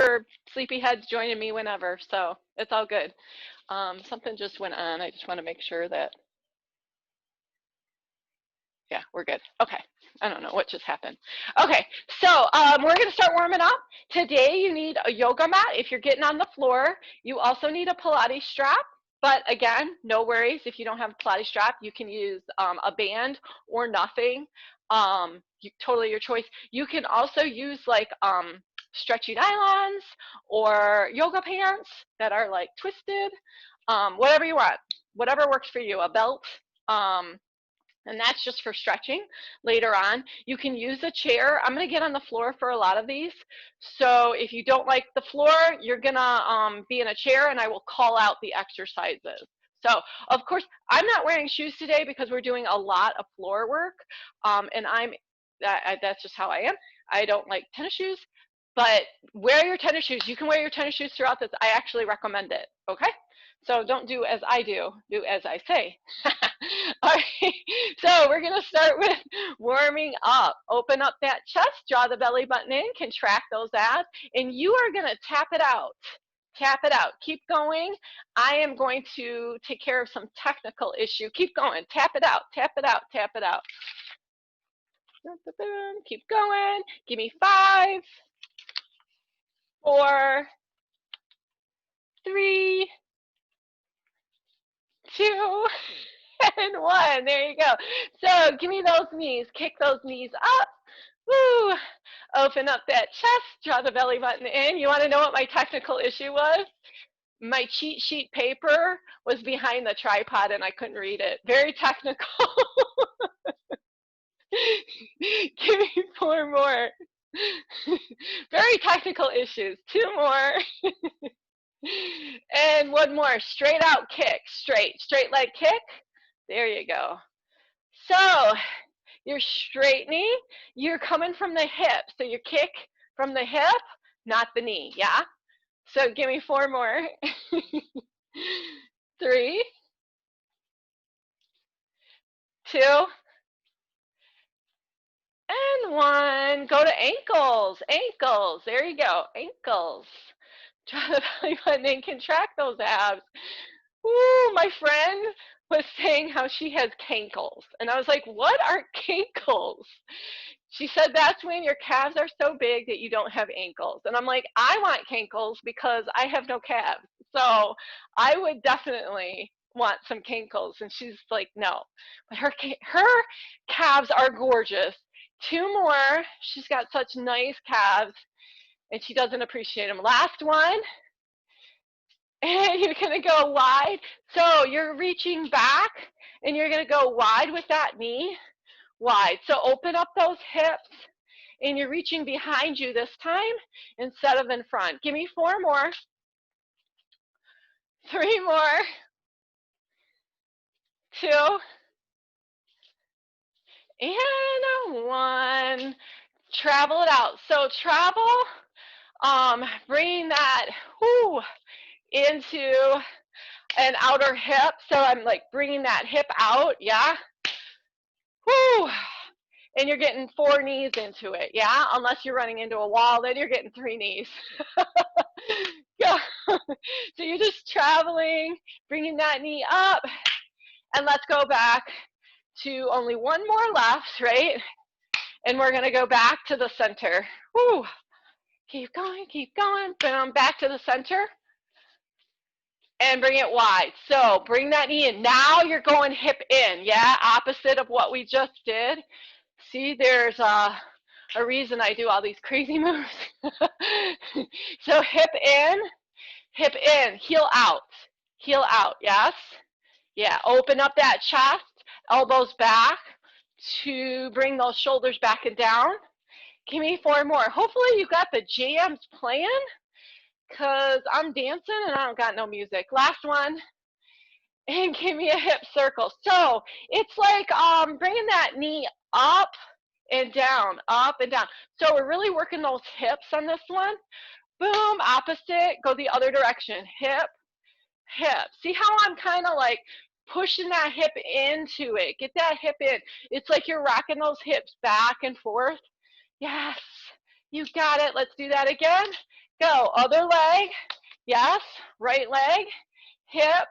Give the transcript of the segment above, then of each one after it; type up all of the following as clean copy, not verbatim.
for sleepyheads joining me whenever, so it's all good. Something just went on. I just want to make sure that, yeah, we're good. Okay. I don't know what just happened. Okay, so we're going to start warming up. Today you need a yoga mat if you're getting on the floor. You also need a Pilates strap. But again, no worries. If you don't have a Pilates strap, you can use a band or nothing. Totally your choice. You can also use like stretchy nylons or yoga pants that are like twisted. Whatever you want, whatever works for you. A belt. And that's just for stretching later on. You can use a chair. I'm going to get on the floor for a lot of these. So if you don't like the floor, you're going to be in a chair, and I will call out the exercises. So, of course, I'm not wearing shoes today because we're doing a lot of floor work, and that's just how I am. I don't like tennis shoes, but wear your tennis shoes. You can wear your tennis shoes throughout this. I actually recommend it, okay? So don't do as I do as I say. All right, so we're gonna start with warming up. Open up that chest, draw the belly button in, contract those abs, and you are gonna tap it out. Tap it out, keep going. I am going to take care of some technical issue. Keep going, tap it out, tap it out, tap it out. Keep going, give me 5, 4, 3, 2, and 1. There you go. So give me those knees. Kick those knees up. Woo. Open up that chest. Draw the belly button in. You want to know what my technical issue was? My cheat sheet paper was behind the tripod and I couldn't read it. Very technical. Give me 4 more. Very technical issues. 2 more. And 1 more. Straight out kick. Straight leg kick. There you go. So you're straightening, you're coming from the hip. So you kick from the hip, not the knee, yeah? So give me 4 more. 3, 2, and 1. Go to ankles, ankles. There you go, ankles. Draw the belly button and contract those abs. Ooh, my friend was saying how she has cankles. And I was like, what are cankles? She said that's when your calves are so big that you don't have ankles. And I'm like, I want cankles because I have no calves. So I would definitely want some cankles. And she's like, no. But her calves are gorgeous. 2 more. She's got such nice calves. And she doesn't appreciate them. Last one. And you're going to go wide. So you're reaching back, and you're going to go wide with that knee, wide. So open up those hips, and you're reaching behind you this time instead of in front. Give me 4 more. 3 more. 2. And 1. Travel it out. So travel, bringing that into an outer hip. So I'm like bringing that hip out, yeah? Whoo! And you're getting 4 knees into it, yeah? Unless you're running into a wall, then you're getting 3 knees. Yeah. So you're just traveling, bringing that knee up, and let's go back to only 1 more left, right? And we're gonna go back to the center. Whoo! Keep going, boom, back to the center. And bring it wide. So bring that knee in. Now you're going hip in, yeah? Opposite of what we just did. See, there's a reason I do all these crazy moves. So hip in, heel out, yes? Yeah, open up that chest, elbows back to bring those shoulders back and down. Give me 4 more. Hopefully you got the jams playing, because I'm dancing and I don't got no music. Last one. And give me a hip circle. So it's like bringing that knee up and down, up and down. So we're really working those hips on this one. Boom, opposite, go the other direction. Hip, hip. See how I'm kind of like pushing that hip into it. Get that hip in. It's like you're rocking those hips back and forth. Yes, you got it. Let's do that again. Go, other leg. Yes, right leg. Hip,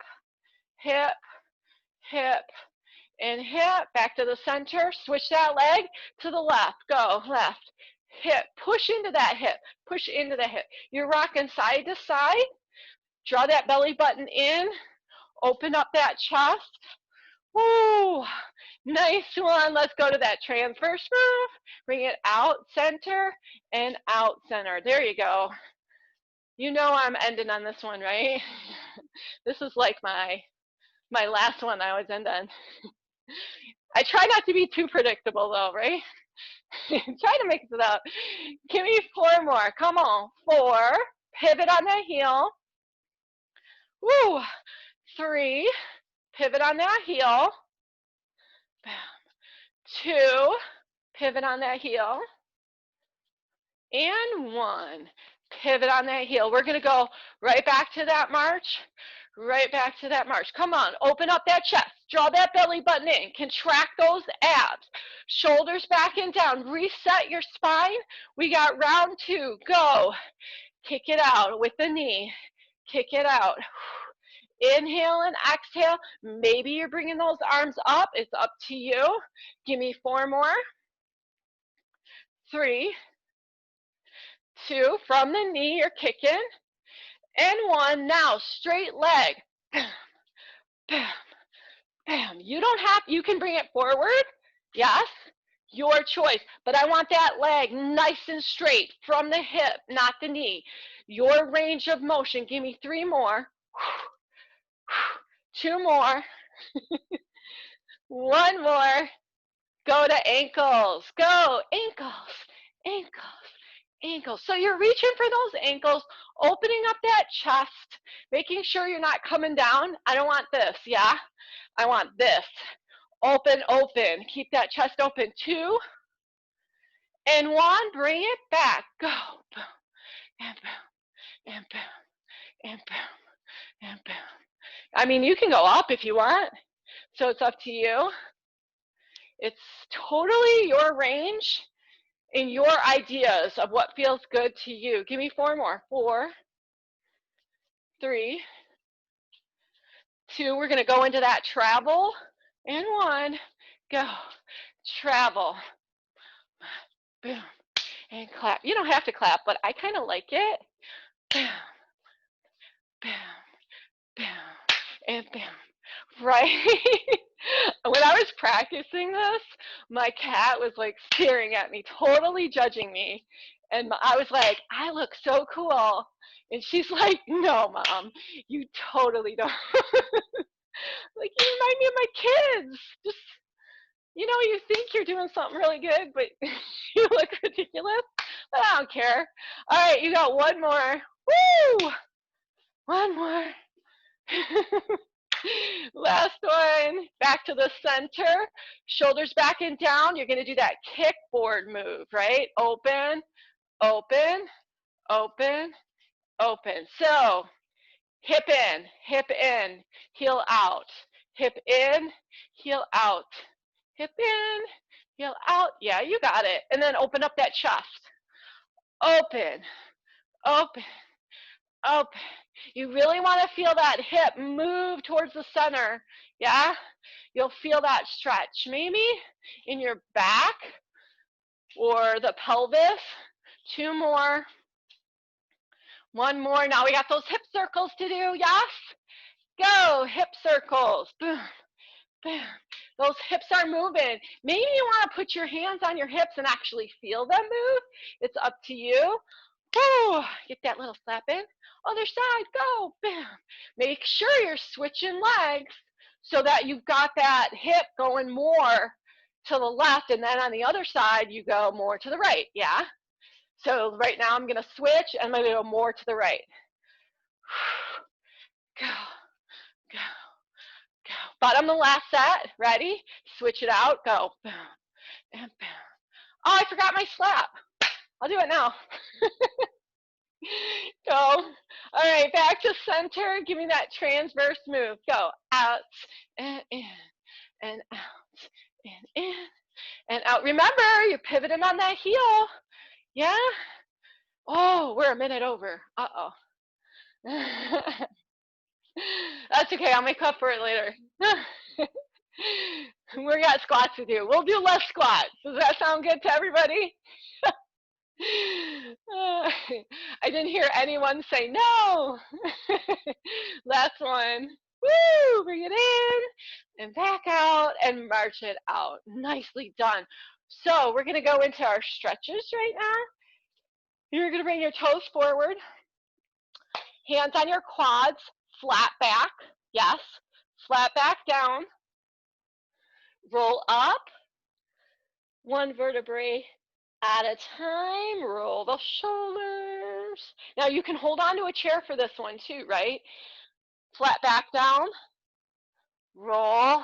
hip, hip, and hip. Back to the center. Switch that leg to the left. Go, left. Hip. Push into that hip. Push into the hip. You're rocking side to side. Draw that belly button in. Open up that chest. Woo! Nice one. Let's go to that transverse move. Bring it out center and out center. There you go. You know I'm ending on this one, right? This is like my last one I always end on. I try not to be too predictable though, right? Try to mix it up. Give me 4 more. Come on. 4. Pivot on that heel. Woo! 3. Pivot on that heel. 2. Pivot on that heel. And 1. Pivot on that heel. We're going to go right back to that march. Right back to that march. Come on, open up that chest. Draw that belly button in. Contract those abs. Shoulders back and down. Reset your spine. We got round 2. Go. Kick it out with the knee. Kick it out. Inhale and exhale. Maybe you're bringing those arms up. It's up to you. Give me 4 more. 3, 2. From the knee, you're kicking. And 1. Now, straight leg. Bam, bam, bam. You don't have, you can bring it forward. Yes, your choice. But I want that leg nice and straight from the hip, not the knee. Your range of motion. Give me 3 more. 2 more. 1 more. Go to ankles. Go. Ankles. Ankles. Ankles. So you're reaching for those ankles, opening up that chest, making sure you're not coming down. I don't want this, yeah? I want this. Open, open. Keep that chest open. 2 and 1. Bring it back. Go. Boom. And boom. And boom. And boom. And boom. I mean, you can go up if you want. So it's up to you. It's totally your range and your ideas of what feels good to you. Give me 4 more. 4, 3, 2. We're going to go into that travel. And 1. Go. Travel. Boom. And clap. You don't have to clap, but I kind of like it. Bam. Bam. Bam. And bam. Right? When I was practicing this, my cat was like staring at me, totally judging me. And I was like, I look so cool. And she's like, no, Mom, you totally don't. Like, you remind me of my kids. Just, you know, you think you're doing something really good, but you look ridiculous. But I don't care. All right, you got 1 more. Woo! 1 more. Last one. Back to the center. Shoulders back and down. You're going to do that kickboard move, right? Open, open, open, open. So hip in, heel out. Hip in, heel out. Hip in, heel out. Yeah, you got it. And then open up that chest. Open, open, open. You really want to feel that hip move towards the center. Yeah? You'll feel that stretch. Maybe in your back or the pelvis. 2 more. 1 more. Now we got those hip circles to do. Yes? Go. Hip circles. Boom. Boom. Those hips are moving. Maybe you want to put your hands on your hips and actually feel them move. It's up to you. Woo. Get that little slap in. Other side, go. Bam. Make sure you're switching legs so that you've got that hip going more to the left, and then on the other side, you go more to the right, yeah? So right now, I'm going to switch, and I'm going to go more to the right. Go, go, go. Bottom the last set. Ready? Switch it out. Go. Boom, and boom. Oh, I forgot my slap. I'll do it now. Go. All right, back to center. Give me that transverse move. Go. Out and in and out and in and out. Remember, you're pivoting on that heel. Yeah? Oh, we're a minute over. Uh-oh. That's okay. I'll make up for it later. We got squats to do. We'll do less squats. Does that sound good to everybody? I didn't hear anyone say no. Last one. Woo! Bring it in and back out and march it out. Nicely done. So we're going to go into our stretches right now. You're going to bring your toes forward, hands on your quads, flat back. Yes. Flat back down. Roll up. One vertebrae at a time. Roll the shoulders. Now you can hold on to a chair for this one too, right? Flat back down. Roll.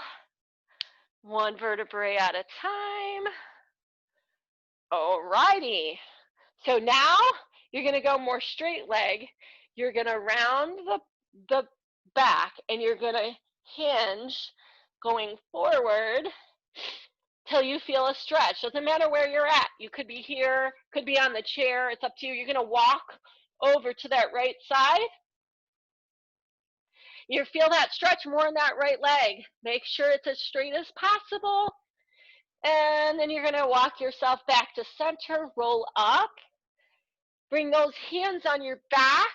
One vertebrae at a time. Alrighty. So now you're going to go more straight leg. You're going to round the back and you're going to hinge going forward till you feel a stretch. Doesn't matter where you're at. You could be here, could be on the chair. It's up to you. You're going to walk over to that right side. You feel that stretch more in that right leg. Make sure it's as straight as possible. And then you're going to walk yourself back to center, roll up. Bring those hands on your back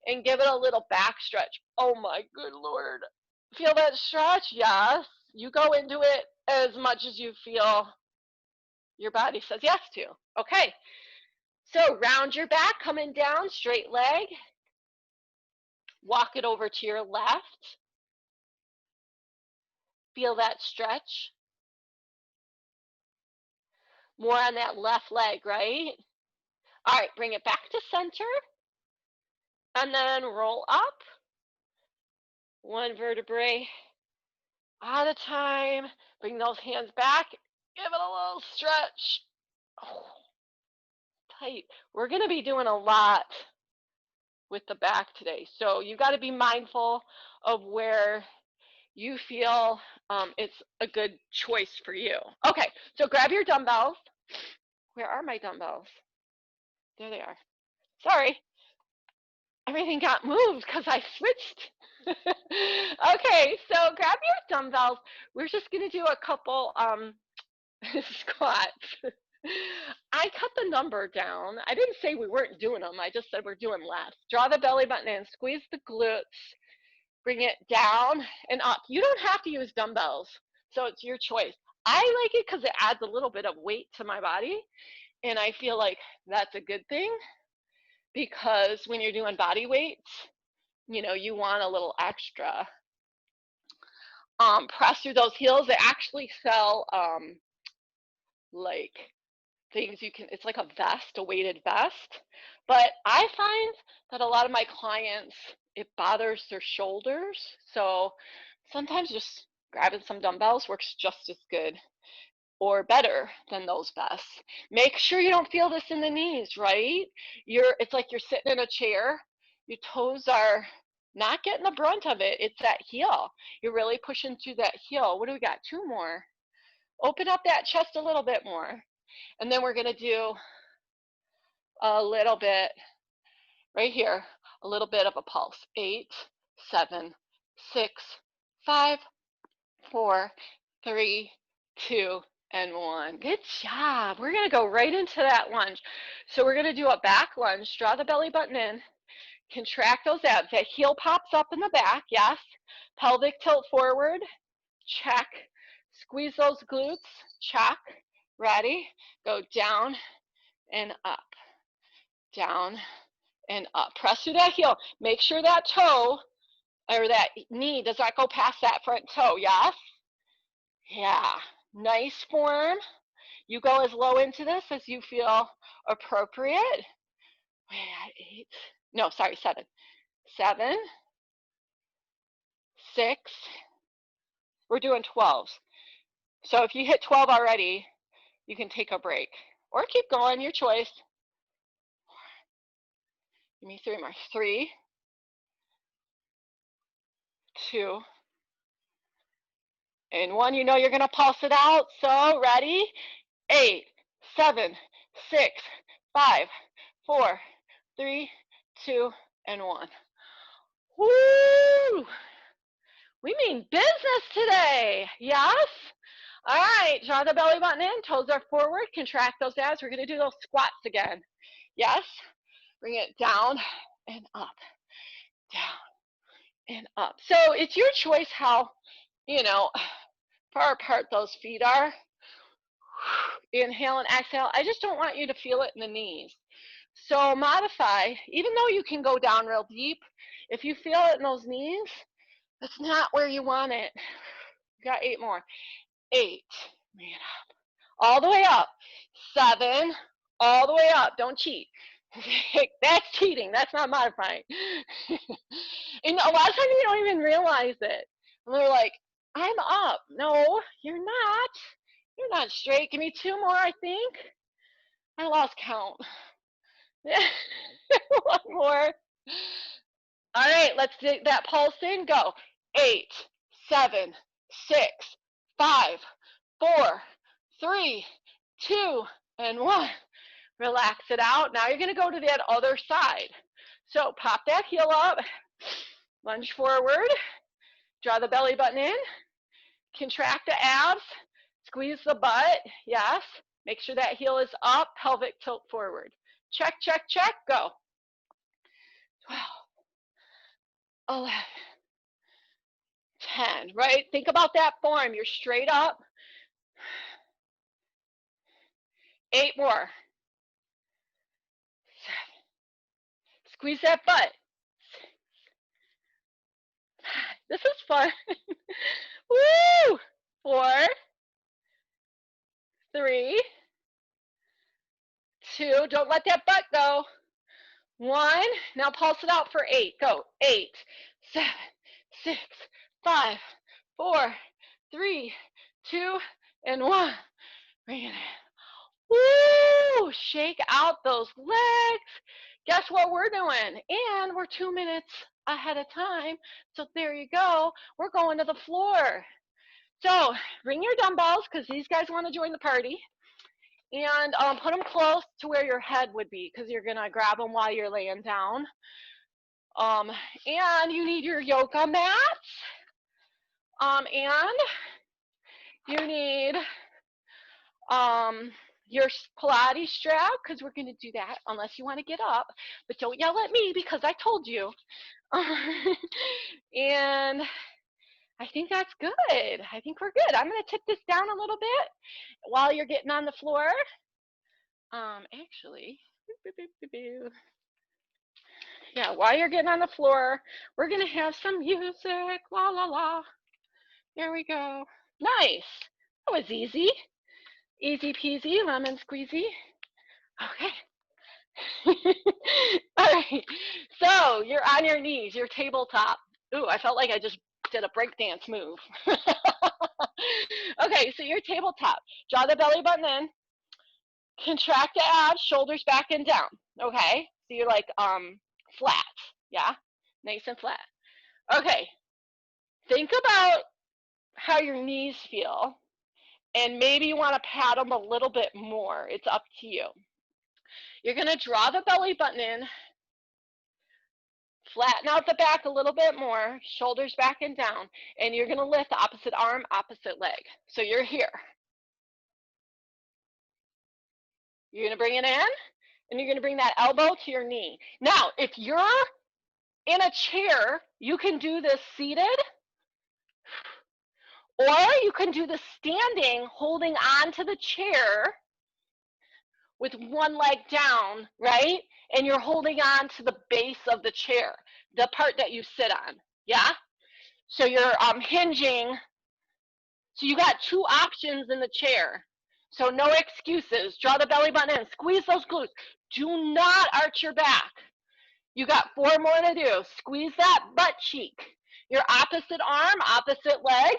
and give it a little back stretch. Oh my good Lord. Feel that stretch? Yes. You go into it as much as you feel your body says yes to. Okay. So round your back, coming down, straight leg. Walk it over to your left. Feel that stretch. More on that left leg, right? All right, bring it back to center. And then roll up. One vertebrae at a time. Bring those hands back. Give it a little stretch. Oh, tight. We're going to be doing a lot with the back today. So you got to be mindful of where you feel it's a good choice for you. Okay, so grab your dumbbells. Where are my dumbbells? There they are. Sorry. Everything got moved because I switched. Okay, so grab your dumbbells. We're just going to do a couple squats. I cut the number down. I didn't say we weren't doing them. I just said we're doing less. Draw the belly button in, squeeze the glutes, bring it down and up. You don't have to use dumbbells, so it's your choice. I like it because it adds a little bit of weight to my body, and I feel like that's a good thing because when you're doing body weights, you know, you want a little extra. Press through those heels. They actually sell like things you can, it's like a vest, a weighted vest. But I find that a lot of my clients, it bothers their shoulders. So sometimes just grabbing some dumbbells works just as good or better than those vests. Make sure you don't feel this in the knees, right? It's like you're sitting in a chair. Your toes are not getting the brunt of it. It's that heel. You're really pushing through that heel. What do we got? Two more. Open up that chest a little bit more. And then we're going to do a little bit right here, a little bit of a pulse. 8, 7, 6, 5, 4, 3, 2, and 1. Good job. We're going to go right into that lunge. So we're going to do a back lunge. Draw the belly button in. Contract those abs. That heel pops up in the back. Yes. Pelvic tilt forward. Check. Squeeze those glutes. Check. Ready? Go down and up. Down and up. Press through that heel. Make sure that toe or that knee does not go past that front toe. Yes? Yeah. Nice form. You go as low into this as you feel appropriate. Wait, 8. No, sorry, 7. 7, 6. We're doing 12s. So if you hit 12 already, you can take a break. Or keep going, your choice. Give me 3 more. 3, 2, and 1. You know you're going to pulse it out. So ready? 8, 7, 6, 5, 4, 3, 2, and 1. Woo! We mean business today. Yes? All right, draw the belly button in, toes are forward, contract those abs. We're going to do those squats again. Yes? Bring it down and up, down and up. So it's your choice how, far apart those feet are. Inhale and exhale. I just don't want you to feel it in the knees. So modify, even though you can go down real deep, if you feel it in those knees, that's not where you want it. You got 8 more. 8, bring it up. All the way up. 7, all the way up. Don't cheat. That's cheating. That's not modifying. And a lot of times you don't even realize it. And they're like, I'm up. No, you're not. You're not straight. Give me 2 more, I think. I lost count. 1 more. All right, let's take that pulse in. Go. 8, 7, 6, 5, 4, 3, 2, and 1. Relax it out. Now you're going to go to that other side. So pop that heel up, lunge forward, draw the belly button in, contract the abs, squeeze the butt. Yes. Make sure that heel is up, pelvic tilt forward. Check, check, check. Go. 12, 11, 10, right? Think about that form. You're straight up. 8 more. 7. Squeeze that butt. 6. This is fun. Woo! 4, 3, 2. Don't let that butt go. 1. Now pulse it out for 8. Go. 8, 7, 6, 5, 4, 3, 2, and 1. Bring it in. Woo! Shake out those legs. Guess what we're doing? And we're 2 minutes ahead of time. So there you go. We're going to the floor. So bring your dumbbells because these guys want to join the party. And put them close to where your head would be because you're going to grab them while you're laying down. And you need your yoga mats. And you need your Pilates strap because we're going to do that unless you want to get up. But don't yell at me because I told you. And I think that's good. I think we're good. I'm going to tip this down a little bit while you're getting on the floor. Actually, yeah, while you're getting on the floor, we're going to have some music. La, la, la. Here we go. Nice. That was easy. Easy peasy, lemon squeezy. Okay. All right. So you're on your knees, your tabletop. Ooh, I felt like I just did a breakdance move. Okay, so your tabletop. Draw the belly button in. Contract the abs, shoulders back and down. Okay? So you're like flat. Yeah? Nice and flat. Okay. Think about how your knees feel. And maybe you want to pat them a little bit more. It's up to you. You're going to draw the belly button in. Flatten out the back a little bit more, shoulders back and down, and you're going to lift opposite arm, opposite leg. So you're here. You're going to bring it in, and you're going to bring that elbow to your knee. Now, if you're in a chair, you can do this seated, or you can do this standing, holding on to the chair with one leg down, right? And you're holding on to the base of the chair, the part that you sit on, yeah? So you're hinging. So you got 2 options in the chair. So no excuses. Draw the belly button in. Squeeze those glutes. Do not arch your back. You got 4 more to do. Squeeze that butt cheek. Your opposite arm, opposite leg.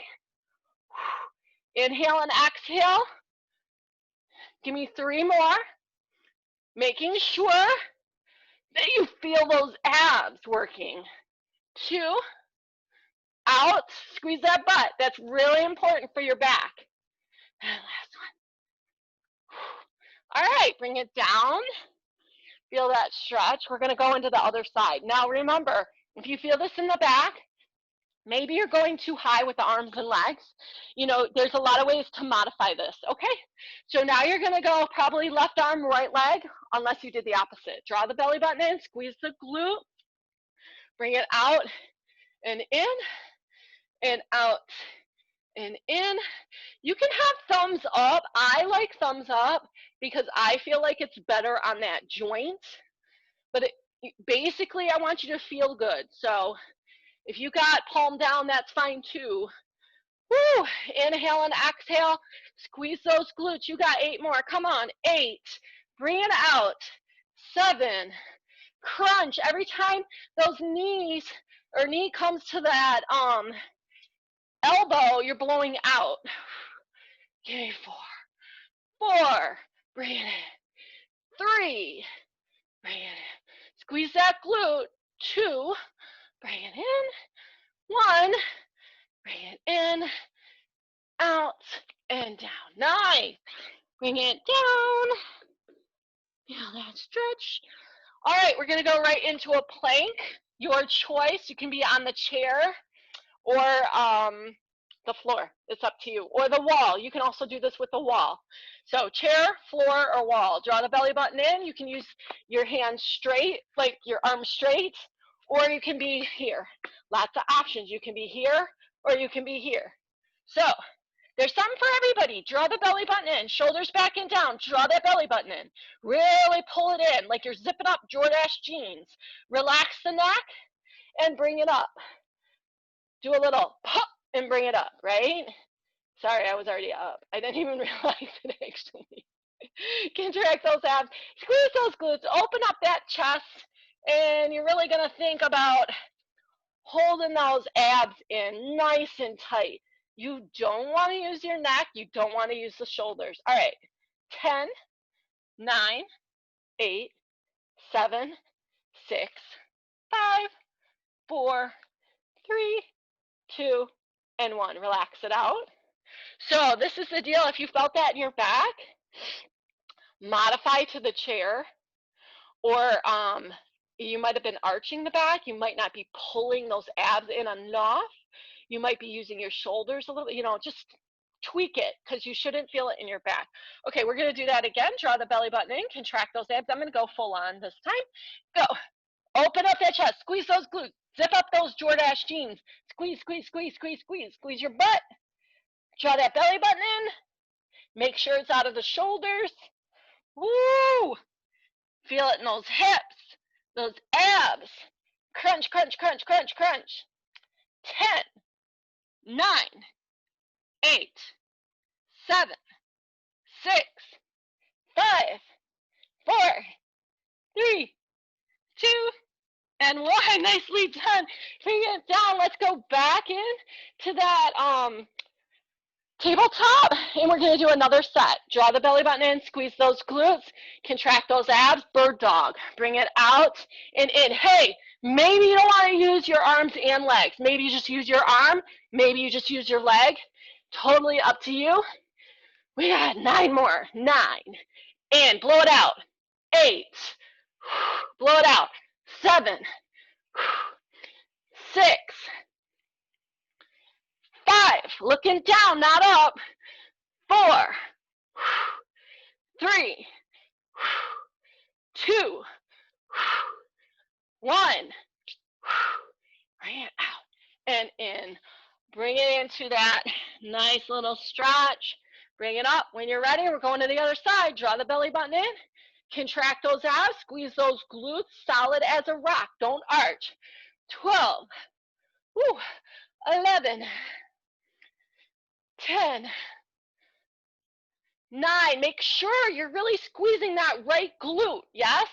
Inhale and exhale. Give me 3 more. Making sure that you feel those abs working. 2. Out. Squeeze that butt. That's really important for your back. And last one. All right, bring it down. Feel that stretch. We're going to go into the other side. Now remember, if you feel this in the back, maybe you're going too high with the arms and legs. You know, there's a lot of ways to modify this, okay? So now you're going to go probably left arm, right leg, unless you did the opposite. Draw the belly button in, squeeze the glute, bring it out and in and out and in. You can have thumbs up. I like thumbs up because I feel like it's better on that joint. But basically, I want you to feel good. So if you got palm down, that's fine too. Woo! Inhale and exhale. Squeeze those glutes. You got 8 more. Come on. 8. Bring it out. 7. Crunch. Every time those knees or knee comes to that elbow, you're blowing out. Okay, 4. 4. Bring it in. 3. Bring it in. Squeeze that glute. 2. Bring it in. 1. Bring it in. Out and down. 9. Bring it down. Feel that stretch. All right, we're going to go right into a plank. Your choice. You can be on the chair or the floor. It's up to you. Or the wall. You can also do this with the wall. So chair, floor, or wall. Draw the belly button in. You can use your hands straight, like your arms straight, or you can be here. Lots of options. You can be here or you can be here. So there's something for everybody. Draw the belly button in. Shoulders back and down. Draw that belly button in. Really pull it in like you're zipping up Jordache jeans. Relax the neck and bring it up. Do a little pop and bring it up, right? Sorry, I was already up. I didn't even realize it actually. Contract those abs. Squeeze those glutes. Open up that chest. And you're really going to think about holding those abs in nice and tight. You don't want to use your neck. You don't want to use the shoulders. All right. 10, 9, 8, 7, 6, 5, 4, 3, 2, and 1. Relax it out. So this is the deal. If you felt that in your back, modify to the chair, or you might have been arching the back. You might not be pulling those abs in enough. You might be using your shoulders a little, just tweak it because you shouldn't feel it in your back. Okay, we're going to do that again. Draw the belly button in, contract those abs. I'm going to go full on this time. Go. Open up that chest. Squeeze those glutes. Zip up those Jordache jeans. Squeeze, squeeze, squeeze, squeeze, squeeze. Squeeze your butt. Draw that belly button in. Make sure it's out of the shoulders. Woo! Feel it in those hips, those abs. Crunch, crunch, crunch, crunch, crunch. 10, 9, 8, 7, 6, 5, 4, 3, 2, and 1. Nicely done. Bring it down. Let's go back in to that tabletop, and we're going to do another set. Draw the belly button in, squeeze those glutes, contract those abs, bird dog. Bring it out and in. Hey, maybe you don't want to use your arms and legs. Maybe you just use your arm. Maybe you just use your leg. Totally up to you. We got 9 more. 9. In. Blow it out. 8. Blow it out. 7. 6. 5. Looking down, not up. 4. 3. 2. 1. Bring it out and in. Bring it into that nice little stretch. Bring it up. When you're ready, we're going to the other side. Draw the belly button in. Contract those abs. Squeeze those glutes solid as a rock. Don't arch. 12. 11. 10. 9. Make sure you're really squeezing that right glute. Yes?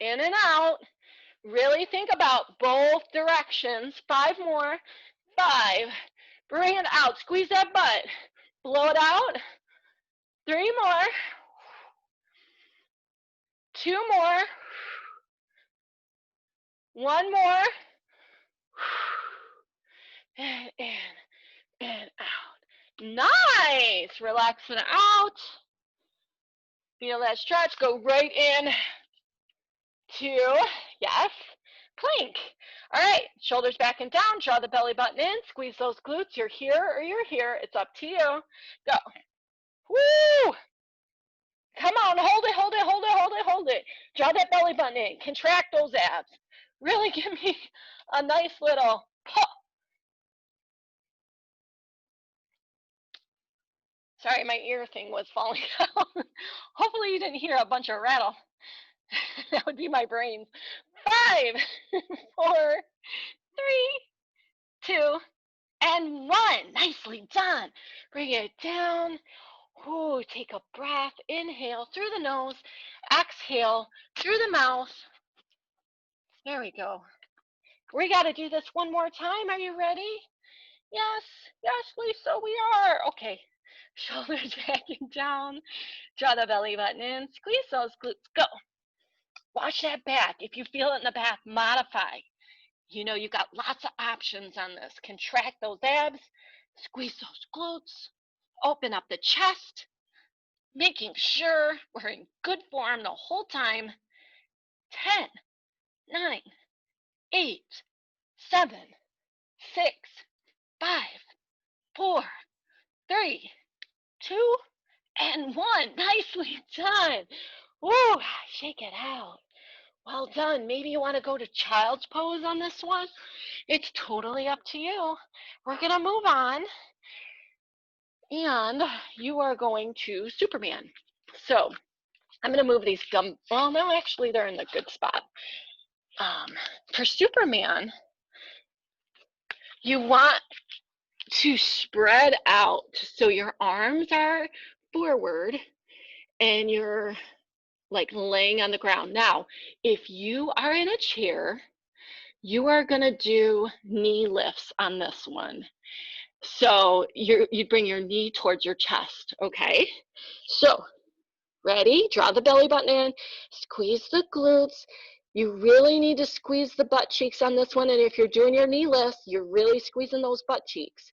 7. In and out. Really think about both directions. 5 more. 5. Bring it out. Squeeze that butt. Blow it out. 3 more. 2 more. 1 more. And in and out. Nice. Relaxing out. Feel that stretch. Go right in to, yes, plank. All right, shoulders back and down. Draw the belly button in. Squeeze those glutes. You're here or you're here. It's up to you. Go. Woo! Come on, hold it, hold it, hold it, hold it, hold it. Draw that belly button in. Contract those abs. Really give me a nice little pop. Sorry, my ear thing was falling out. Hopefully you didn't hear a bunch of rattle. That would be my brains. 5, 4, 3, 2, and 1. Nicely done. Bring it down. Ooh, take a breath. Inhale through the nose. Exhale through the mouth. There we go. We got to do this one more time. Are you ready? Yes, yes, Lisa, we are. Okay, shoulders back and down. Draw the belly button in. Squeeze those glutes. Go. Watch that back. If you feel it in the back, modify. You know, you got lots of options on this. Contract those abs. Squeeze those glutes. Open up the chest. Making sure we're in good form the whole time. 10, 9, 8, 7, 6, 5, 4, 3, 2, and 1. Nicely done. Woo, shake it out. Well done. Maybe you want to go to child's pose on this one. It's totally up to you. We're going to move on. And you are going to Superman. So I'm going to move these well, no, actually, they're in the good spot. For Superman, you want to spread out so your arms are forward and you're like laying on the ground. Now, if you are in a chair, you are going to do knee lifts on this one. So you bring your knee towards your chest, okay? So, ready? Draw the belly button in, squeeze the glutes. You really need to squeeze the butt cheeks on this one, and if you're doing your knee lifts, you're really squeezing those butt cheeks.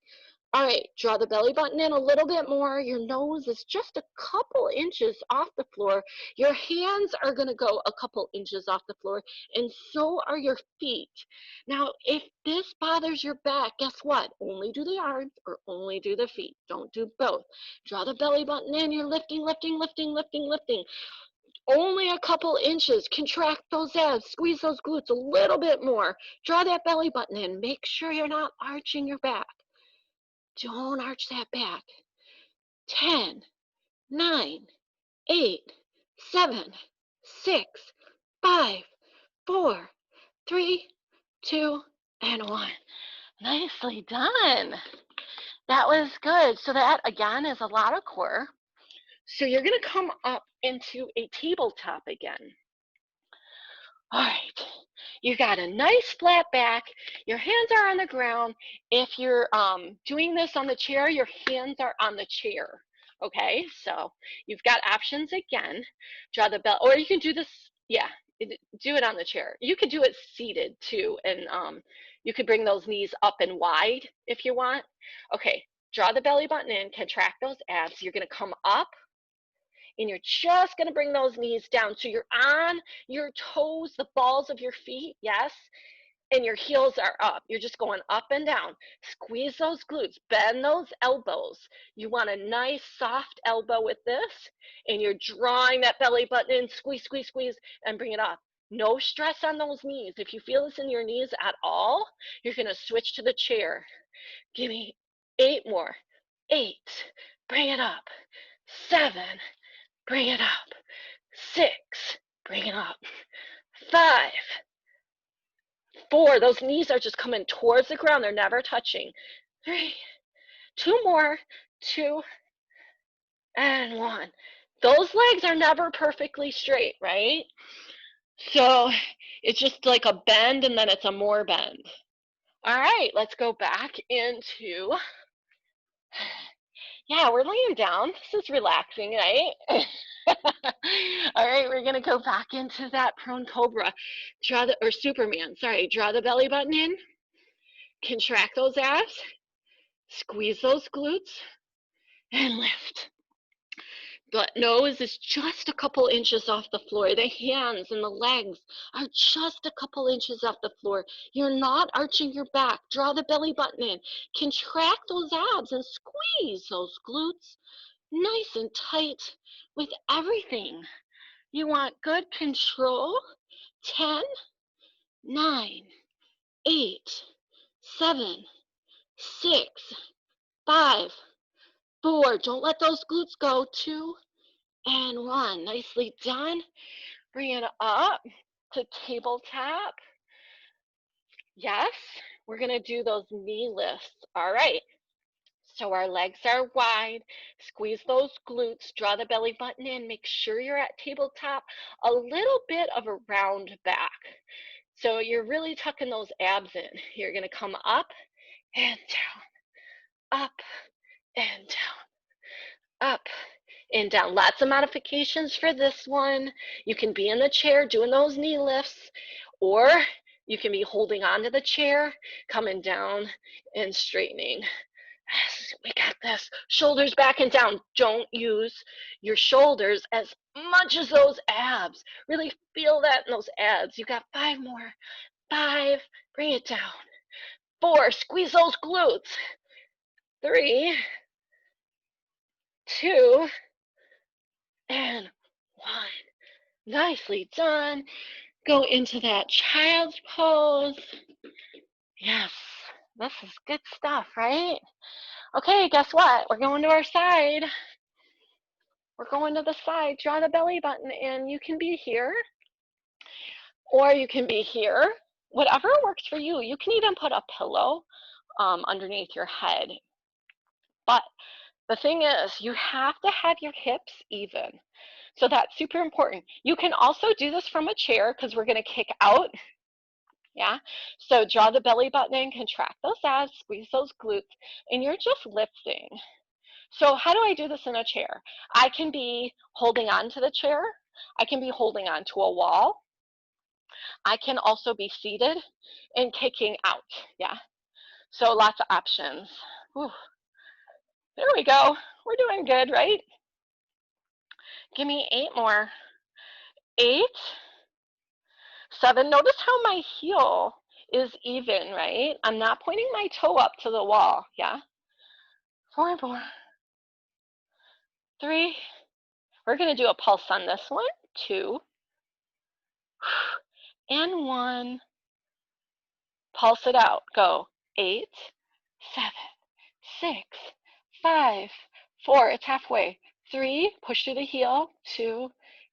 All right, draw the belly button in a little bit more. Your nose is just a couple inches off the floor. Your hands are going to go a couple inches off the floor, and so are your feet. Now, if this bothers your back, guess what? Only do the arms or only do the feet. Don't do both. Draw the belly button in. You're lifting, lifting, lifting, lifting, lifting. Only a couple inches. Contract those abs. Squeeze those glutes a little bit more. Draw that belly button in. Make sure you're not arching your back. Don't arch that back. 10, 9, 8, 7, 6, 5, 4, 3, 2, and 1. Nicely done. That was good. So that, again, is a lot of core. So you're going to come up into a tabletop again. All right. You got a nice flat back. Your hands are on the ground. If you're doing this on the chair, your hands are on the chair. Okay, so you've got options again. Draw the belt, or you can do this, yeah, do it on the chair. You could do it seated too, and you could bring those knees up and wide if you want. Okay, draw the belly button in, contract those abs. You're gonna come up, and you're just going to bring those knees down. So you're on your toes, the balls of your feet, yes, and your heels are up. You're just going up and down. Squeeze those glutes, bend those elbows. You want a nice soft elbow with this, and you're drawing that belly button in, squeeze, squeeze, squeeze, and bring it up. No stress on those knees. If you feel this in your knees at all, you're going to switch to the chair. Give me 8 more. 8, bring it up. 7, bring it up. 6, bring it up. 5, 4, those knees are just coming towards the ground. They're never touching. 3, 2 more. 2, and 1. Those legs are never perfectly straight, right? So it's just like a bend and then it's a more bend. All right, let's go back into, yeah, we're laying down. This is relaxing, right? All right, we're gonna go back into that prone cobra. Or Superman, sorry. Draw the belly button in, contract those abs, squeeze those glutes, and lift. The nose is just a couple inches off the floor. The hands and the legs are just a couple inches off the floor. You're not arching your back. Draw the belly button in. Contract those abs and squeeze those glutes nice and tight with everything. You want good control. 10, 9, 8, 7, 6, 5, 4. Don't let those glutes go. 2 and 1. Nicely done. Bring it up to tabletop. Yes, we're going to do those knee lifts. All right. So our legs are wide. Squeeze those glutes. Draw the belly button in. Make sure you're at tabletop. A little bit of a round back. So you're really tucking those abs in. You're going to come up and down, up and down, up and down. Lots of modifications for this one. You can be in the chair doing those knee lifts, or you can be holding onto the chair, coming down and straightening. Yes, we got this. Shoulders back and down. Don't use your shoulders as much as those abs. Really feel that in those abs. You got 5 more. 5, bring it down. 4, squeeze those glutes. 3, 2, and 1. Nicely done. Go into that child's pose. Yes, this is good stuff, right? Okay, guess what? We're going to our side. We're going to the side. Draw the belly button in. You can be here, or you can be here. Whatever works for you. You can even put a pillow underneath your head. But the thing is, you have to have your hips even. So that's super important. You can also do this from a chair because we're going to kick out. Yeah. So draw the belly button in, contract those abs, squeeze those glutes, and you're just lifting. So how do I do this in a chair? I can be holding on to the chair. I can be holding on to a wall. I can also be seated and kicking out. Yeah. So lots of options. Whew. There we go. We're doing good, right? Give me 8 more. 8, 7. Notice how my heel is even, right? I'm not pointing my toe up to the wall. Yeah. 4 more. 3. We're going to do a pulse on this one. 2 and 1. Pulse it out. Go. 8, 7, 6, 5, 4. It's halfway. 3. Push through the heel. 2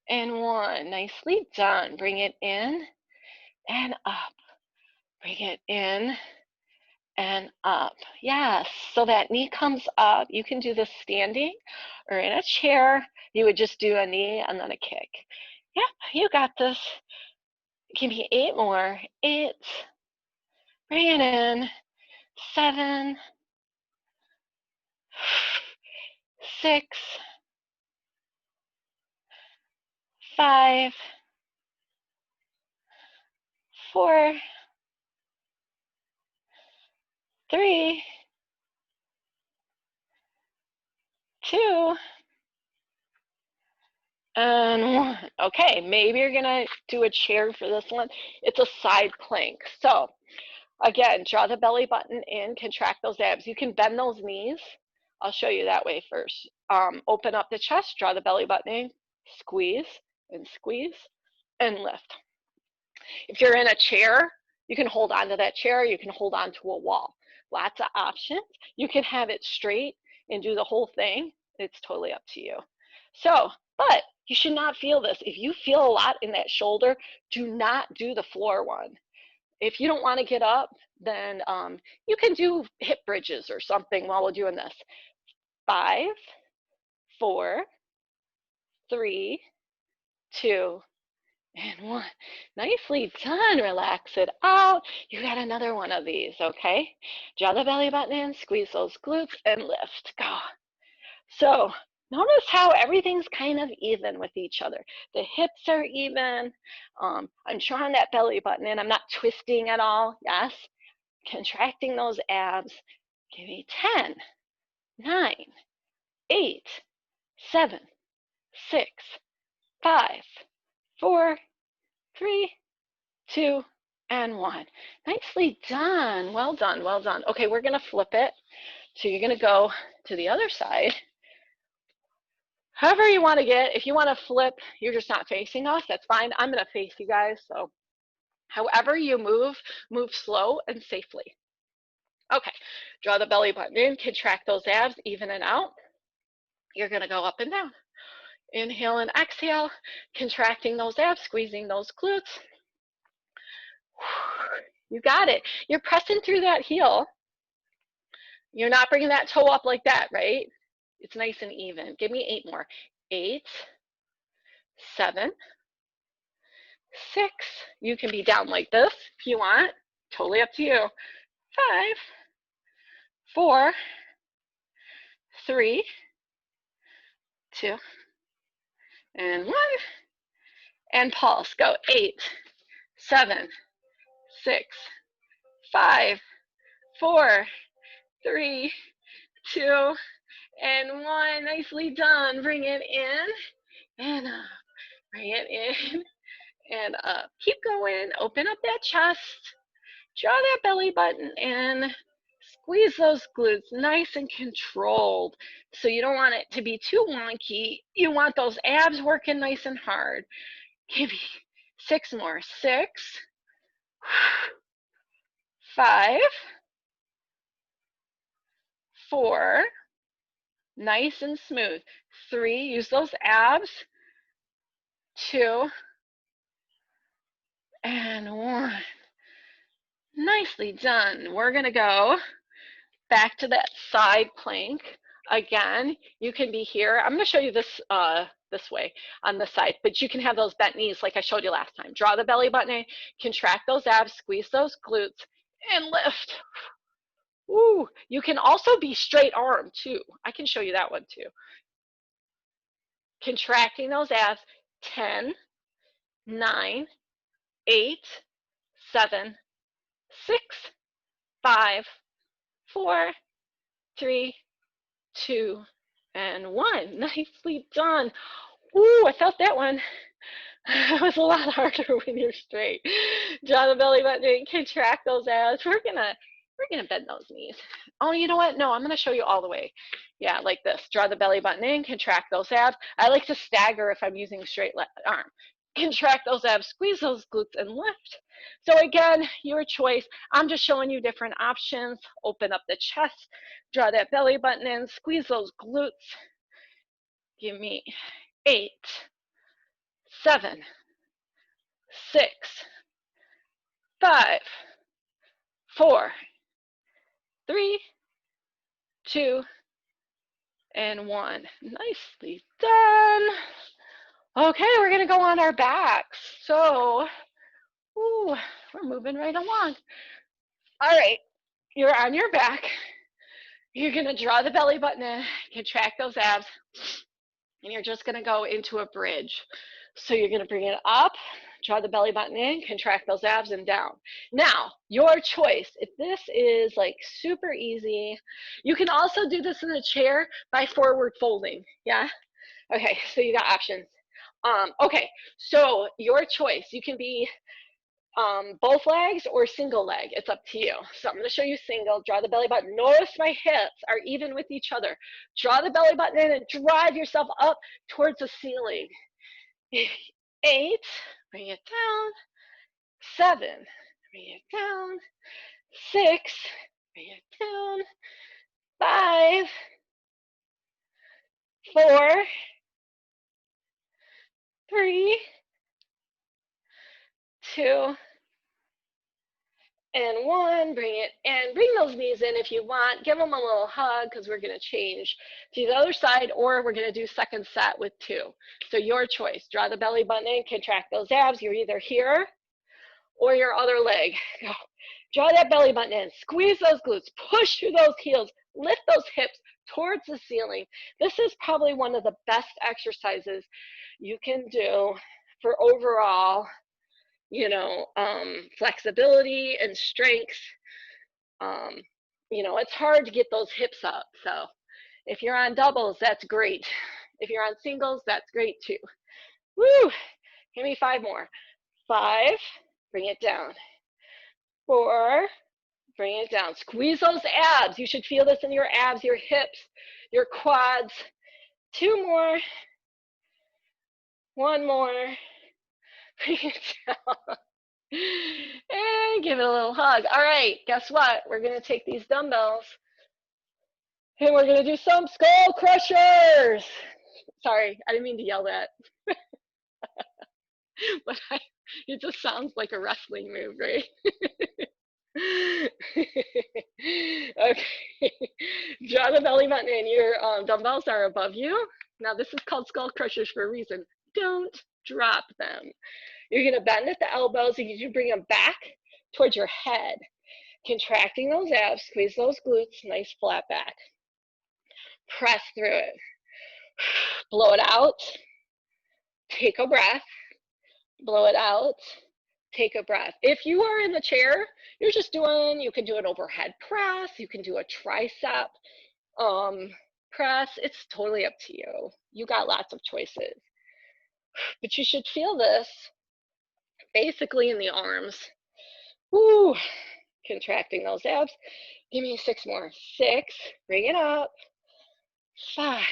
and 1. Nicely done. Bring it in and up. Bring it in and up. Yes, so that knee comes up. You can do this standing or in a chair. You would just do a knee and then a kick. Yep, you got this. Give me 8 more. 8. Bring it in. 7. 6. 5. 4. 3. 2. And 1. Okay, maybe you're gonna do a chair for this one. It's a side plank. So again, draw the belly button in, contract those abs. You can bend those knees. I'll show you that way first. Open up the chest, draw the belly button in, squeeze and lift. If you're in a chair, you can hold on to that chair. You can hold on to a wall. Lots of options. You can have it straight and do the whole thing. It's totally up to you. So, but you should not feel this. If you feel a lot in that shoulder, do not do the floor one. If you don't want to get up, then you can do hip bridges or something while we're doing this. 5, 4, 3, 2, and 1. Nicely done. Relax it out. You got another one of these, okay? Draw the belly button in, squeeze those glutes, and lift. Go. So notice how everything's kind of even with each other. The hips are even. I'm drawing that belly button in. I'm not twisting at all. Yes. Contracting those abs. Give me 10, 9, 8, 7, 6, 5, 4, 3, 2, and 1. Nicely done. Well done, well done. Okay, we're going to flip it. So you're going to go to the other side. However you want to get, if you want to flip, you're just not facing us, that's fine. I'm going to face you guys. So however you move, move slow and safely. Okay, draw the belly button in, contract those abs, even and out. You're going to go up and down. Inhale and exhale, contracting those abs, squeezing those glutes. You got it. You're pressing through that heel. You're not bringing that toe up like that, right? It's nice and even. Give me 8 more. 8, 7, 6. You can be down like this if you want. Totally up to you. 5, 4, 3, 2, and 1. And pulse. Go 8, 7, 6, 5, 4, 3, 2, and 1. Nicely done. Bring it in and up. Bring it in and up. Keep going. Open up that chest. Draw that belly button in. Squeeze those glutes nice and controlled. So you don't want it to be too wonky. You want those abs working nice and hard. Give me 6 more. 6, 5, 4, nice and smooth. 3, use those abs. 2, and 1. Nicely done. We're going to go back to that side plank. Again, you can be here. I'm going to show you this this way on the side, but you can have those bent knees like I showed you last time. Draw the belly button in, contract those abs, squeeze those glutes, and lift. Ooh, you can also be straight arm too. I can show you that one too. Contracting those abs. 10, 9, 8, 7, 6, 5, 4, 3, 2, and 1. Nicely done. Ooh, I felt that one. It was a lot harder when you're straight. Draw the belly button in, contract those abs. We're gonna bend those knees. Oh, you know what? No, I'm gonna show you all the way. Yeah, like this. Draw the belly button in, contract those abs. I like to stagger if I'm using straight arm. Contract those abs, squeeze those glutes, and lift. So again, your choice. I'm just showing you different options. Open up the chest, draw that belly button in, squeeze those glutes. Give me 8, 7, 6, 5, 4, 3, 2, and 1. Nicely done. Okay, we're going to go on our backs. So, ooh, we're moving right along. All right, you're on your back. You're going to draw the belly button in, contract those abs, and you're just going to go into a bridge. So you're going to bring it up, draw the belly button in, contract those abs, and down. Now, your choice. If this is like super easy, you can also do this in the chair by forward folding. Yeah? Okay, so you got options. Okay, so your choice. You can be both legs or single leg. It's up to you. So I'm going to show you single. Draw the belly button. Notice my hips are even with each other. Draw the belly button in and drive yourself up towards the ceiling. 8, bring it down. 7, bring it down. 6, bring it down. 5, 4, 3, 2, and 1. Bring it and bring those knees in if you want. Give them a little hug because we're going to change to the other side, or we're going to do second set with 2. So your choice. Draw the belly button in, contract those abs. You're either here or your other leg. Go. Draw that belly button in, squeeze those glutes, push through those heels, lift those hips towards the ceiling. This is probably one of the best exercises you can do for overall, flexibility and strength. It's hard to get those hips up. So If you're on doubles, that's great. If you're on singles, that's great too. Woo! Give me 5 more. 5, bring it down. 4, bring it down. Squeeze those abs. You should feel this in your abs, your hips, your quads. 2 more. 1 more. Bring it down. And give it a little hug. All right, guess what? We're going to take these dumbbells and we're going to do some skull crushers. Sorry, I didn't mean to yell that. But it just sounds like a wrestling move, right? Okay. Draw the belly button in. Your dumbbells are above you. Now this is called skull crushers for a reason. Don't drop them. You're going to bend at the elbows and you bring them back towards your head. Contracting those abs, squeeze those glutes, nice flat back. Press through it. Blow it out. Take a breath. Blow it out. Take a breath. If you are in the chair, you're just doing, you can do an overhead press, you can do a tricep press. It's totally up to you. You got lots of choices. But you should feel this basically in the arms. Woo! Contracting those abs. Give me 6 more. 6, bring it up. 5,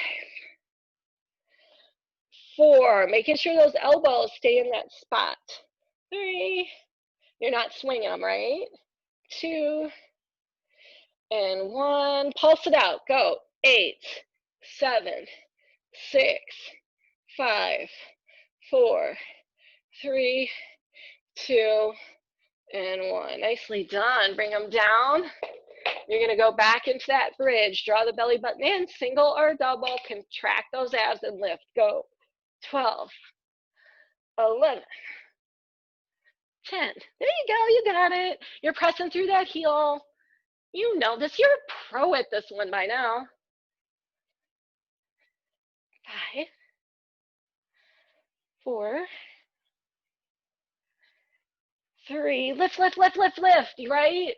4, making sure those elbows stay in that spot. 3, you're not swinging them, right? 2, and 1. Pulse it out. Go. 8, 7, 6, 5, 4, 3, 2, and 1. Nicely done. Bring them down. You're going to go back into that bridge. Draw the belly button in, single or double. Contract those abs and lift. Go. 12, 11, 10. There you go. You got it. You're pressing through that heel. You know this. You're a pro at this one by now. 5, 4, 3. Lift, lift, lift, lift, lift. Right?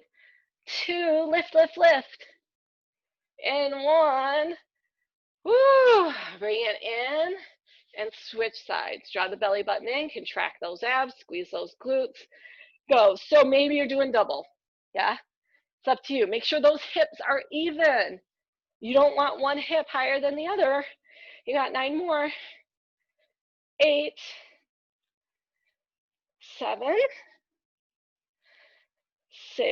2. Lift, lift, lift. And 1. Woo! Bring it in and switch sides. Draw the belly button in, contract those abs, squeeze those glutes. Go. So maybe you're doing double. Yeah? It's up to you. Make sure those hips are even. You don't want one hip higher than the other. You got 9 more. 8, 7, 6,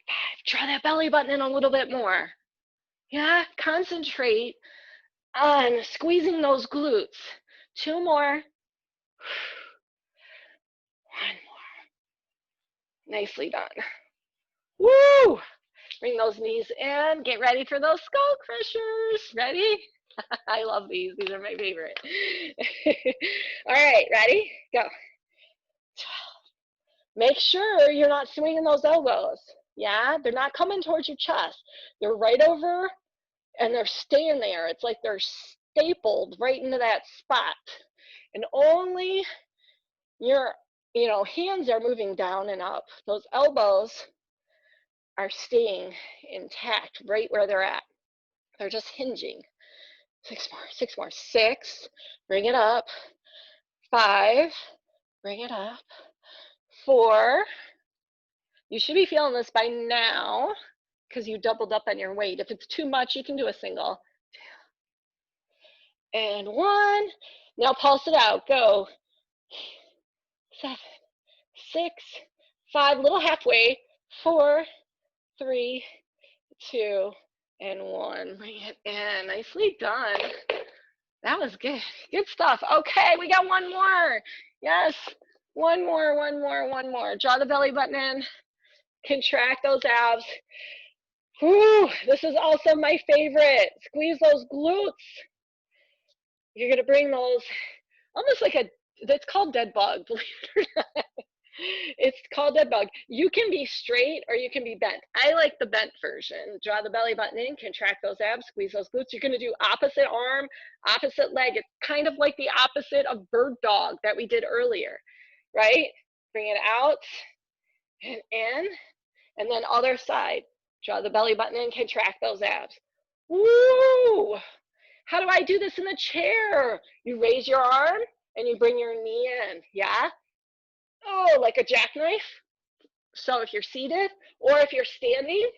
5. Draw that belly button in a little bit more. Yeah? Concentrate on squeezing those glutes. 2 more. 1 more. Nicely done. Woo! Bring those knees in. Get ready for those skull crushers. Ready? I love these. These are my favorite. All right, ready? Go. 12. Make sure you're not swinging those elbows. Yeah? They're not coming towards your chest. They're right over and they're staying there. It's like they're stapled right into that spot. And only your, hands are moving down and up. Those elbows are staying intact right where they're at. They're just hinging. 6 more, 6 more. 6, bring it up. 5, bring it up. 4, you should be feeling this by now because you doubled up on your weight. If it's too much, you can do a single. 2, and 1. Now pulse it out. Go. 7, 6, 5, little halfway. 4, 3, 2, and 1. Bring it in. Nicely done. That was good. Good stuff. Okay, we got 1 more. Yes. 1 more, 1 more, 1 more. Draw the belly button in. Contract those abs. Whew, this is also my favorite. Squeeze those glutes. You're going to bring those almost like it's called dead bug, believe it or not. It's called dead bug. You can be straight or you can be bent. I like the bent version. Draw the belly button in, contract those abs, squeeze those glutes. You're going to do opposite arm, opposite leg. It's kind of like the opposite of bird dog that we did earlier, right? Bring it out and in, and then other side. Draw the belly button in, contract those abs. Woo! How do I do this in the chair? You raise your arm and you bring your knee in, yeah? Oh, like a jackknife. So if you're seated or if you're standing,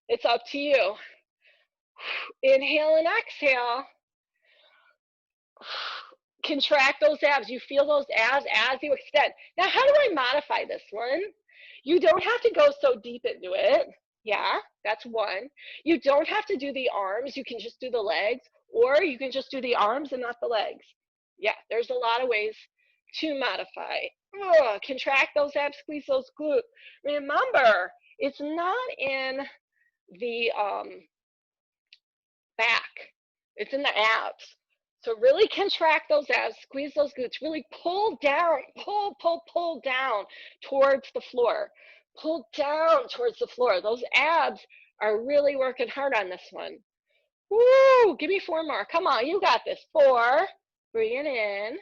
it's up to you. Inhale and exhale. Contract those abs. You feel those abs as you extend. Now, how do I modify this one? You don't have to go so deep into it. Yeah, that's one. You don't have to do the arms. You can just do the legs, or you can just do the arms and not the legs. Yeah, there's a lot of ways to modify. Ugh, contract those abs, squeeze those glutes. Remember, it's not in the back. It's in the abs. So really contract those abs, squeeze those glutes, really pull down, pull down towards the floor. Pull down towards the floor. Those abs are really working hard on this one. Woo, give me 4 more. Come on, you got this. 4, bring it in.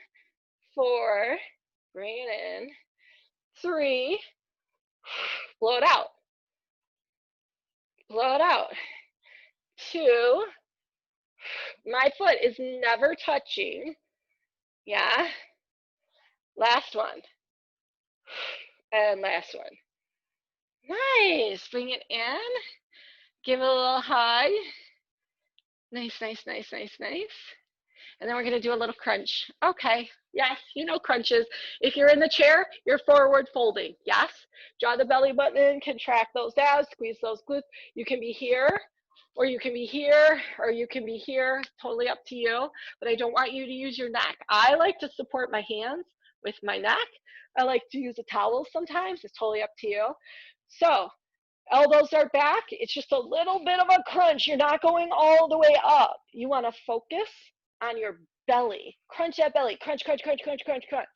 4, bring it in. 3, blow it out. Blow it out. 2, my foot is never touching. Yeah. Last one. And last one. Nice. Bring it in. Give it a little hug. Nice, nice, nice, nice, nice. And then we're going to do a little crunch. Okay. Yes, you know crunches. If you're in the chair, you're forward folding. Yes. Draw the belly button in, contract those abs, squeeze those glutes. You can be here, or you can be here, or you can be here. Totally up to you. But I don't want you to use your neck. I like to support my hands with my neck. I like to use a towel sometimes. It's totally up to you. So elbows are back. It's just a little bit of a crunch. You're not going all the way up. You want to focus on your belly. Crunch that belly. Crunch, crunch, crunch, crunch, crunch, crunch.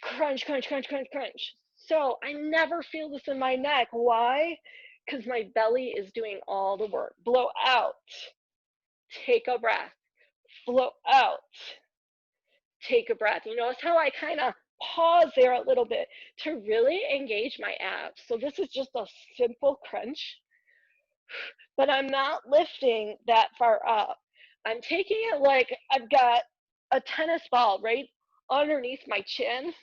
Crunch, crunch, crunch, crunch, crunch. So I never feel this in my neck. Why? Because my belly is doing all the work. Blow out. Take a breath. Blow out. Take a breath. You notice how I kind of pause there a little bit to really engage my abs. So this is just a simple crunch, but I'm not lifting that far up. I'm taking it like I've got a tennis ball right underneath my chin,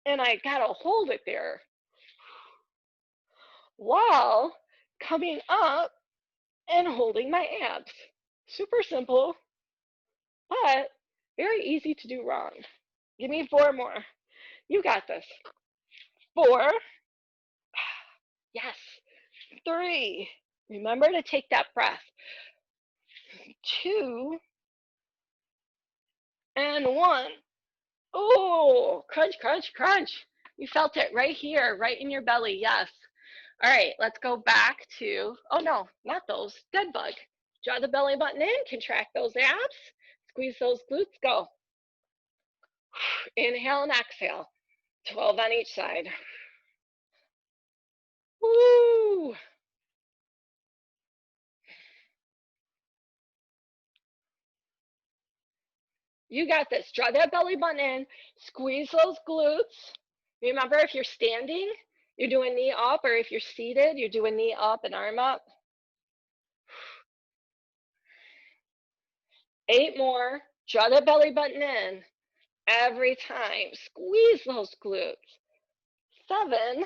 and I gotta hold it there while coming up and holding my abs. Super simple, but very easy to do wrong. Give me 4 more. You got this. 4. Yes. 3. Remember to take that breath. 2. And 1. Oh, crunch, crunch, crunch. You felt it right here, right in your belly. Yes. All right, let's go back to, oh no, not those, dead bug. Draw the belly button in, contract those abs, squeeze those glutes, go. Inhale and exhale, 12 on each side. Woo! You got this. Draw that belly button in, squeeze those glutes. Remember, if you're standing, you're doing knee up, or if you're seated, you're doing knee up and arm up. 8 more. Draw that belly button in. Every time. Squeeze those glutes. 7.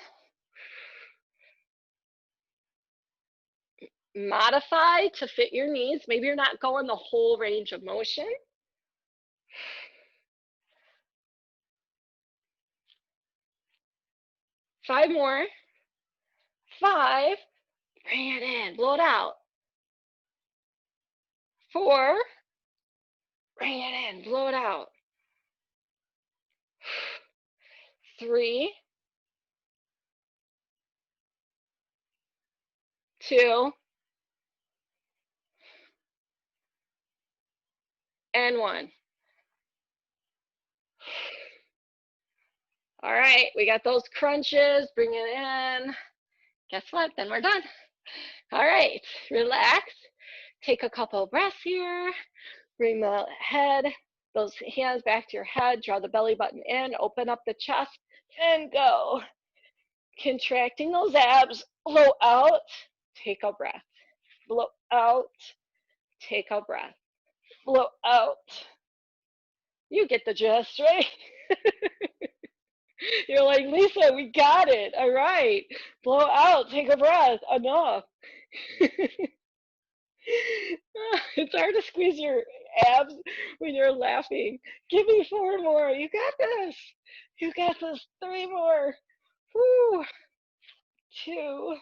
Modify to fit your needs. Maybe you're not going the whole range of motion. 5 more. 5. Bring it in. Blow it out. 4. Bring it in. Blow it out. 3. 2. And 1. All right, we got those crunches. Bring it in. Guess what? Then we're done. All right, relax. Take a couple of breaths here. Bring the head, those hands back to your head. Draw the belly button in. Open up the chest and go. Contracting those abs, blow out, take a breath. Blow out, take a breath. Blow out. You get the gist, right? You're like, Lisa, we got it. All right. Blow out, take a breath. Enough. It's hard to squeeze your abs when you're laughing. Give me 4 more. You got this. You got this. 3 more. Woo. 2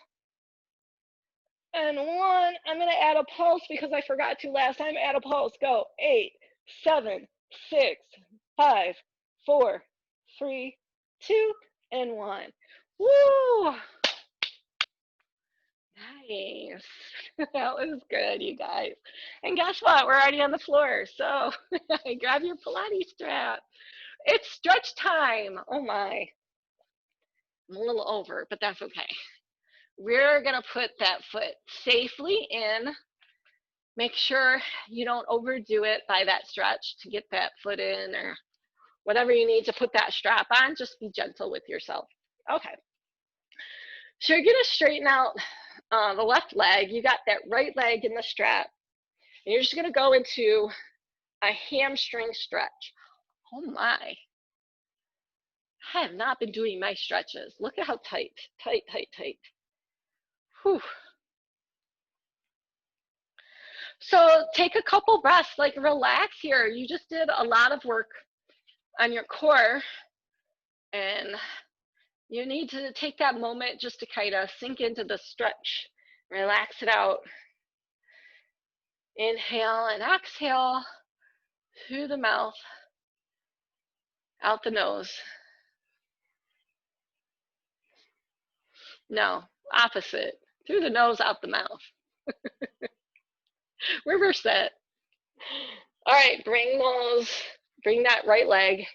and 1. I'm going to add a pulse because I forgot to last time. Add a pulse. Go. 8, 7, 6, 5, 4, 3, 2, and 1. Woo. Nice. That was good, you guys. And guess what? We're already on the floor. So grab your Pilates strap. It's stretch time. Oh my. I'm a little over, but that's okay. We're going to put that foot safely in. Make sure you don't overdo it by that stretch to get that foot in, or whatever you need to put that strap on. Just be gentle with yourself. Okay. So you're going to straighten out the left leg. You got that right leg in the strap. And you're just going to go into a hamstring stretch. Oh my. I have not been doing my stretches. Look at how tight, tight, tight, tight. Whew. So take a couple breaths, like relax here. You just did a lot of work on your core, and you need to take that moment just to kind of sink into the stretch. Relax it out. Inhale and exhale through the mouth, out the nose. No, opposite. Through the nose, out the mouth. Reverse that. All right, bring that right leg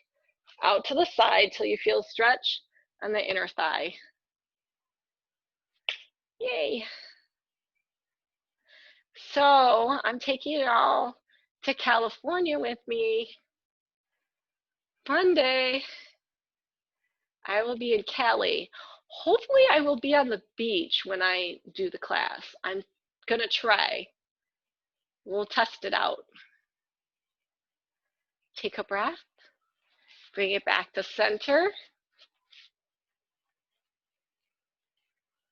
out to the side till you feel stretch on the inner thigh. Yay. So I'm taking you all to California with me. Monday, I will be in Cali. Hopefully I will be on the beach when I do the class. I'm gonna try. We'll test it out. Take a breath. Bring it back to center.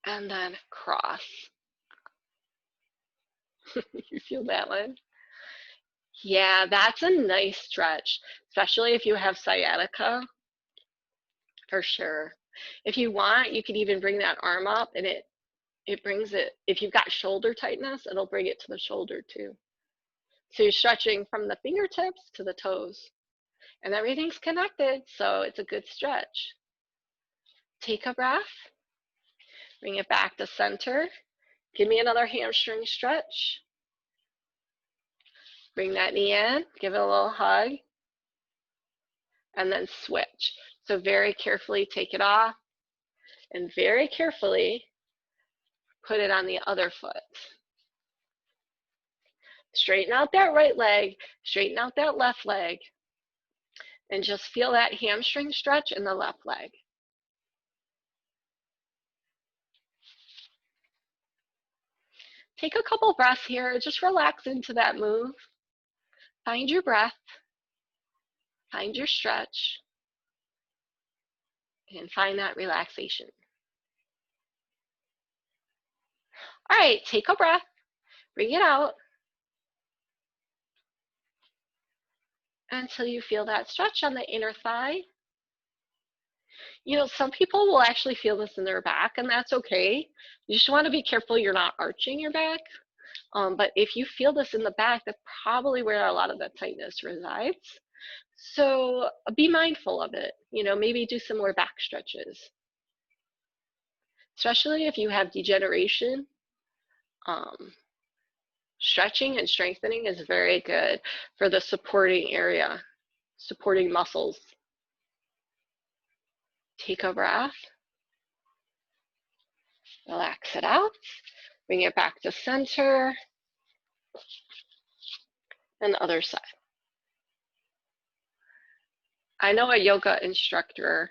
And then cross. You feel that one? Yeah, that's a nice stretch, especially if you have sciatica, for sure. If you want, you could even bring that arm up, and it brings it, if you've got shoulder tightness, it'll bring it to the shoulder too. So you're stretching from the fingertips to the toes, and everything's connected, so it's a good stretch. Take a breath, bring it back to center. Give me another hamstring stretch. Bring that knee in, give it a little hug, and then switch. So very carefully take it off, and very carefully put it on the other foot. Straighten out that right leg, straighten out that left leg, and just feel that hamstring stretch in the left leg. Take a couple breaths here, just relax into that move. Find your breath, find your stretch, and find that relaxation. All right, take a breath, bring it out until you feel that stretch on the inner thigh. You know, some people will actually feel this in their back, and that's okay. You just want to be careful you're not arching your back. But if you feel this in the back, that's probably where a lot of the tightness resides. So be mindful of it. You know, maybe do some more back stretches. Especially if you have degeneration, stretching and strengthening is very good for the supporting area, supporting muscles. Take a breath. Relax it out. Bring it back to center. And the other side. I know a yoga instructor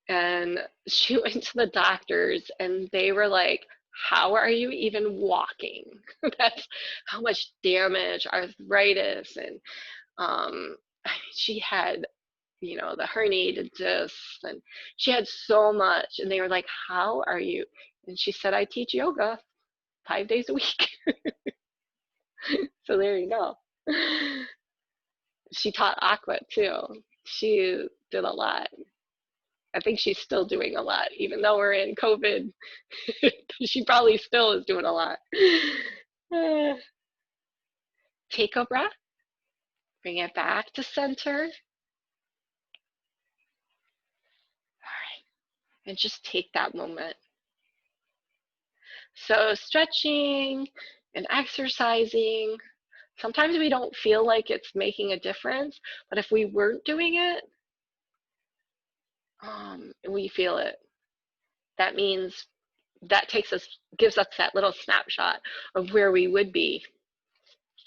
And she went to the doctors and they were like, how are you even walking? That's how much damage, arthritis, and she had, you know, the herniated discs, and she had so much. And they were like, how are you? And she said, I teach yoga 5 days a week. So there you go. She taught aqua too. She did a lot. I think she's still doing a lot, even though we're in COVID. She probably still is doing a lot. Take a breath, bring it back to center. All right, and just take that moment. So stretching and exercising, sometimes we don't feel like it's making a difference, but if we weren't doing it, we feel it. That means that gives us that little snapshot of where we would be.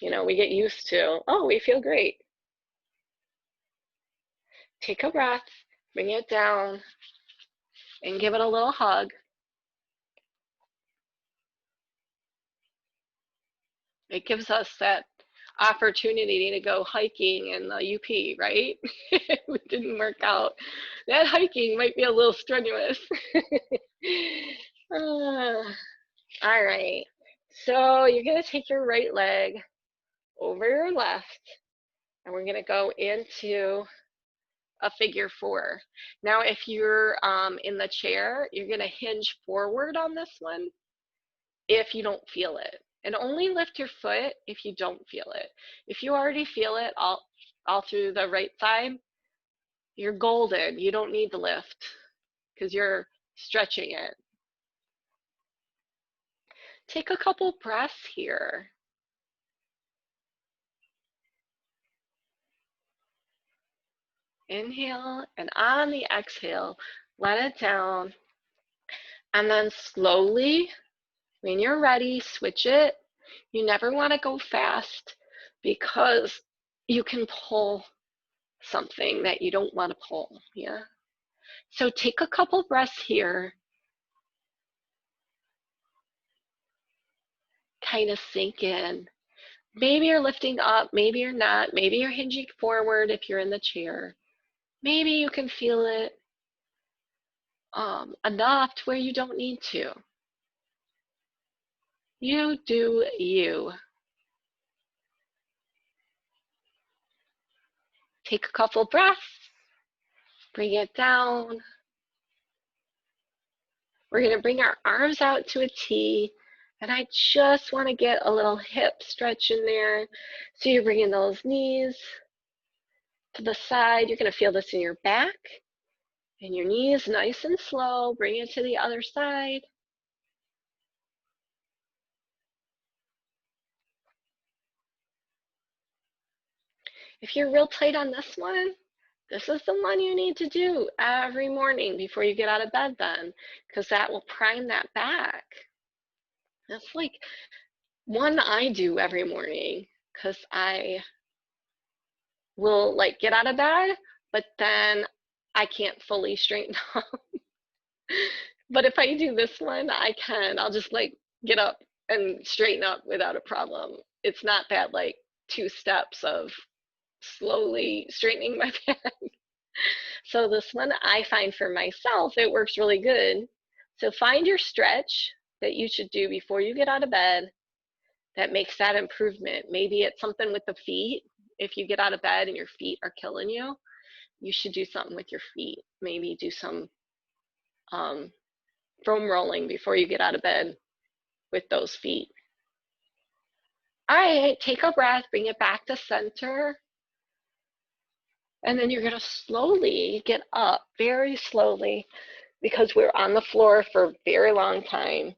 You know, we get used to, oh, we feel great. Take a breath, bring it down, and give it a little hug. It gives us that opportunity to go hiking in the UP, right? It didn't work out. That hiking might be a little strenuous. All right. So you're going to take your right leg over your left, and we're going to go into a figure 4. Now, if you're in the chair, you're going to hinge forward on this one if you don't feel it. And only lift your foot if you don't feel it. If you already feel it all through the right side, you're golden. You don't need to lift because you're stretching it. Take a couple breaths here. Inhale, and on the exhale, let it down. And then slowly, when you're ready, switch it. You never want to go fast because you can pull something that you don't want to pull, yeah? So take a couple breaths here. Kind of sink in. Maybe you're lifting up, maybe you're not. Maybe you're hinging forward if you're in the chair. Maybe you can feel it enough to where you don't need to. You do you. Take a couple breaths. Bring it down. We're going to bring our arms out to a T. And I just want to get a little hip stretch in there. So you're bringing those knees to the side. You're going to feel this in your back and your knees, nice and slow. Bring it to the other side. If you're real tight on this one, this is the one you need to do every morning before you get out of bed then, because that will prime that back. That's like one I do every morning because I will like get out of bed, but then I can't fully straighten up. But if I do this one, I can. I'll just like get up and straighten up without a problem. It's not that like 2 steps of slowly straightening my back. So this one I find for myself, it works really good. So find your stretch that you should do before you get out of bed that makes that improvement. Maybe it's something with the feet. If you get out of bed and your feet are killing you, you should do something with your feet. Maybe do some foam rolling before you get out of bed with those feet. All right, take a breath, bring it back to center. And then you're going to slowly get up, very slowly, because we're on the floor for a very long time.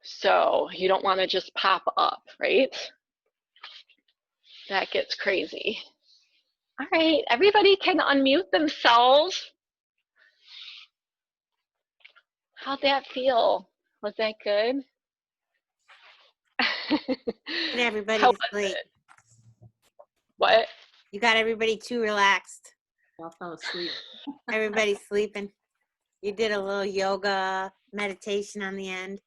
So you don't want to just pop up, right? That gets crazy. All right, everybody can unmute themselves. How'd that feel? Was that good? Get everybody How to sleep. What? You got everybody too relaxed. Y'all fell asleep. Everybody's sleeping. You did a little yoga meditation on the end.